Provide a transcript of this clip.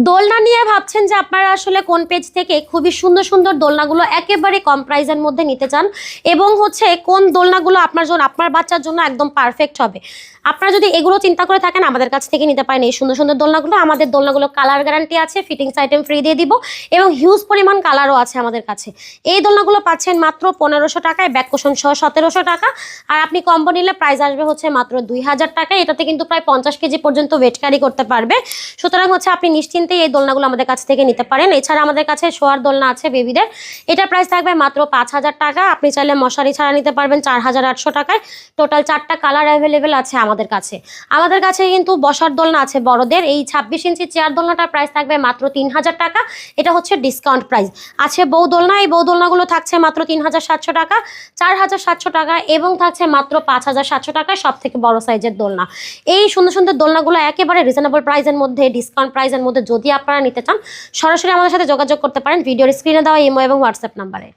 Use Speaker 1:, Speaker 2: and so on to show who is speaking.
Speaker 1: দোলনা নিয়ে ভাবছেন যে আপনারা আসলে কোন পেজ থেকে খুবই সুন্দর সুন্দর দোলনাগুলো একেবারে কম প্রাইসের মধ্যে নিতে চান এবং হচ্ছে কোন দোলনাগুলো আপনার জন্য আপনার বাচ্চার জন্য একদম পারফেক্ট হবে। আপনারা যদি এগুলো চিন্তা করে থাকেন আমাদের কাছ থেকে নিতে পারেন এই সুন্দর সুন্দর দোলনাগুলো। আমাদের দোলনাগুলো কালার গ্যারান্টি আছে, ফিটিংস আইটেম ফ্রি দিয়ে দিব এবং হিউজ পরিমাণ কালারও আছে আমাদের কাছে। এই দোলনাগুলো পাচ্ছেন মাত্র 1500 টাকায়, ব্যাক কুশন সহ 1700 টাকা। আর আপনি কম্বো নিলে প্রাইস আসবে হচ্ছে মাত্র 2000 টাকা। এটাতে কিন্তু প্রায় 50 কেজি পর্যন্ত ওয়েট ক্যারি করতে পারবে। সুতরাং হচ্ছে আপনি নিশ্চিন্তে এই দোলনাগুলো আমাদের কাছ থেকে নিতে পারেন। এছাড়া আমাদের কাছে শোয়ার দোলনা আছে বেবিদের, এটার প্রাইস থাকবে মাত্র 5000 টাকা। আপনি চাইলে মশারি ছাড়া নিতে পারবেন 4800 টাকায়। টোটাল 4টা কালার অ্যাভেলেবেল আছে আমাদের কাছে। আমাদের কাছে কিন্তু বসার দোলনা আছে বড়দের, এই 26 ইঞ্চি চেয়ার দোলনাটার প্রাইস থাকবে মাত্র 3000 টাকা। এটা হচ্ছে ডিসকাউন্ট প্রাইস। আছে বউ দোলনা, এই বউ দোলনাগুলো থাকছে মাত্র 3700 টাকা, 4700 টাকা এবং থাকছে মাত্র 5700 টাকা সব থেকে বড় সাইজের দোলনা। এই সুন্দর সুন্দর দোলনাগুলো একেবারে রিজনেবল প্রাইসের মধ্যে, ডিসকাউন্ট প্রাইসের মধ্যে যদি আপনারা নিতে চান সরাসরি আমাদের সাথে যোগাযোগ করতে পারেন ভিডিওর স্ক্রিনে দেওয়া ইমো এবং হোয়াটসঅ্যাপ নাম্বারে।